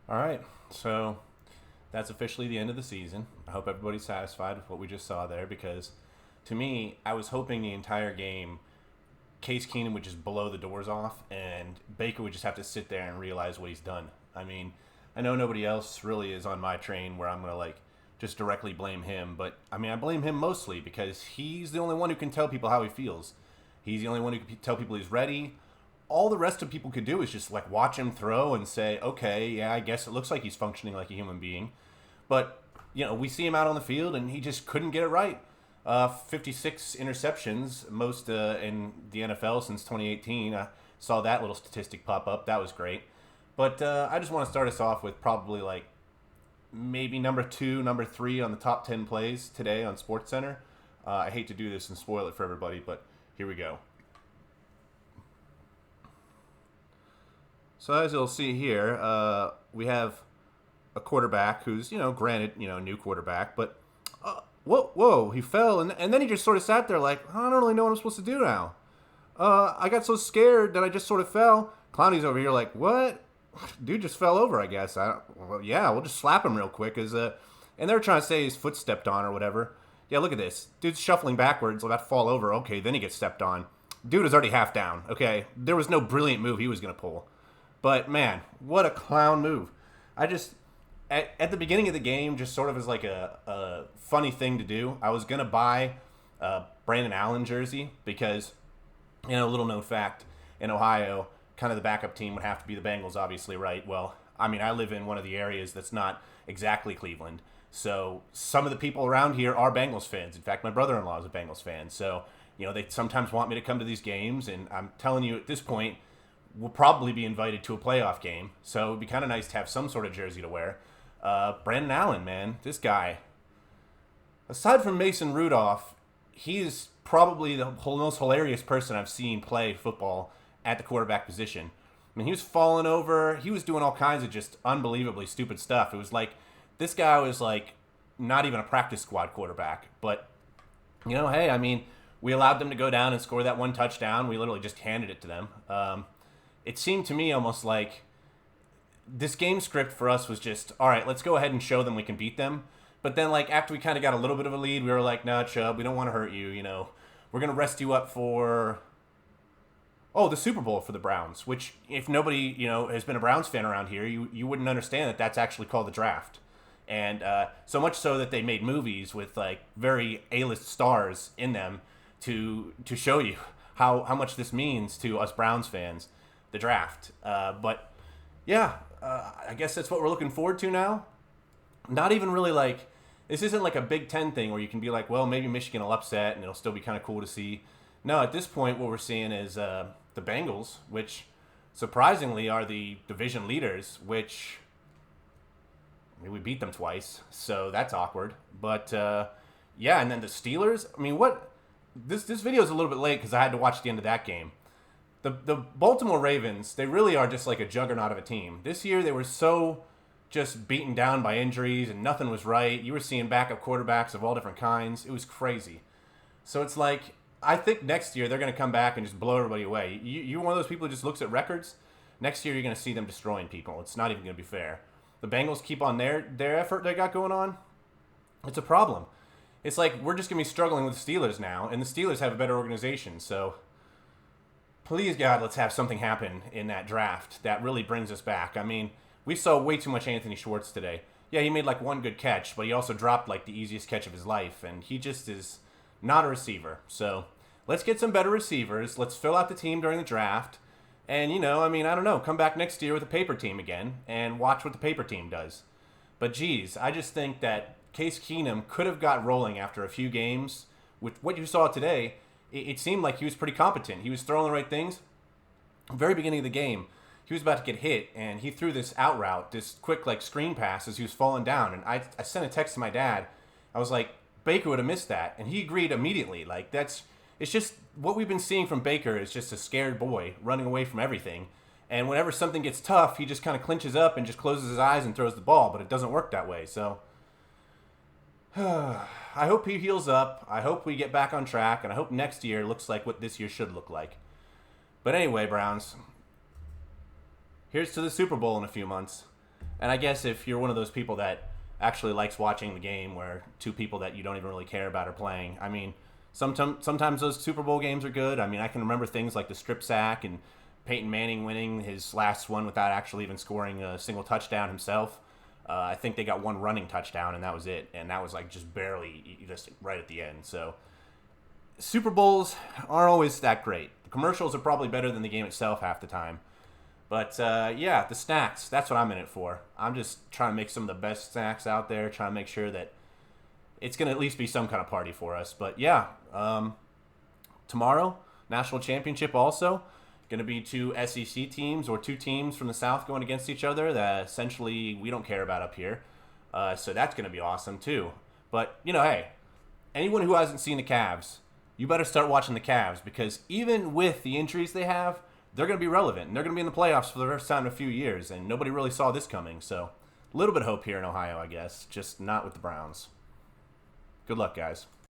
All right, so that's officially the end of the season. I hope everybody's satisfied with what we just saw there because to me, I was hoping the entire game Case Keenum would just blow the doors off and Baker would just have to sit there and realize what he's done. I mean, I know nobody else really is on my train where I'm going to just directly blame him, but I mean, I blame him mostly because he's the only one who can tell people how he feels. He's the only one who can tell people he's ready. All the rest of people could do is just watch him throw and say, okay, yeah, I guess it looks like he's functioning like a human being. But, we see him out on the field and he just couldn't get it right. 56 interceptions, most in the NFL since 2018. I saw that little statistic pop up. That was great. But I just want to start us off with probably maybe number 2, number 3 on the top 10 plays today on SportsCenter. I hate to do this and spoil it for everybody, but here we go. So as you'll see here, we have a quarterback who's, granted, new quarterback, but whoa, he fell, and then he just sort of sat there like, I don't really know what I'm supposed to do now. I got so scared that I just sort of fell. Clowney's over here like, what? Dude just fell over, I guess. Yeah, we'll just slap him real quick. And they're trying to say his foot stepped on or whatever. Yeah, look at this. Dude's shuffling backwards, about to fall over. Okay, then he gets stepped on. Dude is already half down, okay? There was no brilliant move he was going to pull. But, man, what a clown move. At the beginning of the game, just sort of as a funny thing to do, I was going to buy a Brandon Allen jersey because, little known fact, in Ohio, kind of the backup team would have to be the Bengals, obviously, right? Well, I mean, I live in one of the areas that's not exactly Cleveland. So some of the people around here are Bengals fans. In fact, my brother-in-law is a Bengals fan. So, they sometimes want me to come to these games. And I'm telling you at this point, we'll probably be invited to a playoff game. So it would be kind of nice to have some sort of jersey to wear. Brandon Allen, man, this guy, aside from Mason Rudolph, he is probably the most hilarious person I've seen play football at the quarterback position. I mean, he was falling over. He was doing all kinds of just unbelievably stupid stuff. It was this guy was not even a practice squad quarterback. But, hey, I mean, we allowed them to go down and score that one touchdown. We literally just handed it to them. It seemed to me almost like this game script for us was just, all right, let's go ahead and show them we can beat them. But then, after we kind of got a little bit of a lead, we were like, nah, Chubb, we don't want to hurt you, We're going to rest you up for, the Super Bowl for the Browns, which if nobody, has been a Browns fan around here, you wouldn't understand that that's actually called the draft. And so much so that they made movies with, very A-list stars in them to show you how much this means to us Browns fans, the draft. But, yeah, I guess that's what we're looking forward to now. Not even really this isn't a Big Ten thing where you can be like, well, maybe Michigan will upset and it'll still be kind of cool to see. No, at this point, what we're seeing is the Bengals, which surprisingly are the division leaders, which we beat them twice, so that's awkward. But, yeah, and then the Steelers, I mean, this video is a little bit late because I had to watch the end of that game. The Baltimore Ravens, they really are just a juggernaut of a team. This year, they were so just beaten down by injuries and nothing was right. You were seeing backup quarterbacks of all different kinds. It was crazy. So it's I think next year they're going to come back and just blow everybody away. You're one of those people who just looks at records. Next year you're going to see them destroying people. It's not even going to be fair. The Bengals keep on their effort they got going on. It's a problem. It's we're just going to be struggling with the Steelers now, and the Steelers have a better organization. So please, God, let's have something happen in that draft that really brings us back. I mean, we saw way too much Anthony Schwartz today. Yeah, he made one good catch, but he also dropped the easiest catch of his life, and he just is not a receiver. So let's get some better receivers. Let's fill out the team during the draft. And, I don't know, come back next year with a paper team again and watch what the paper team does. But, geez, I just think that Case Keenum could have got rolling after a few games. With what you saw today, it seemed like he was pretty competent. He was throwing the right things. Very beginning of the game, he was about to get hit, and he threw this out route, this quick screen pass as he was falling down. And I sent a text to my dad. I was like, Baker would have missed that, and he agreed immediately. It's just what we've been seeing from Baker is just a scared boy running away from everything. And whenever something gets tough, he just kind of clinches up and just closes his eyes and throws the ball, but it doesn't work that way. So I hope he heals up. I hope we get back on track, and I hope next year looks like what this year should look like. But anyway, Browns, here's to the Super Bowl in a few months. And I guess if you're one of those people that actually likes watching the game where two people that you don't even really care about are playing, I mean, sometimes those Super Bowl games are good. I mean, I can remember things like the strip sack and Peyton Manning winning his last one without actually even scoring a single touchdown himself. I think they got one running touchdown, and that was it. And that was like just barely, just right at the end. So Super Bowls aren't always that great. The commercials are probably better than the game itself half the time. But yeah, the snacks, that's what I'm in it for. I'm just trying to make some of the best snacks out there, trying to make sure that it's going to at least be some kind of party for us. But yeah, tomorrow, national championship also. Going to be two SEC teams or two teams from the South going against each other that essentially we don't care about up here. So that's going to be awesome too. But, hey, anyone who hasn't seen the Cavs, you better start watching the Cavs because even with the injuries they have, they're going to be relevant. And they're going to be in the playoffs for the first time in a few years. And nobody really saw this coming. So a little bit of hope here in Ohio, I guess. Just not with the Browns. Good luck, guys.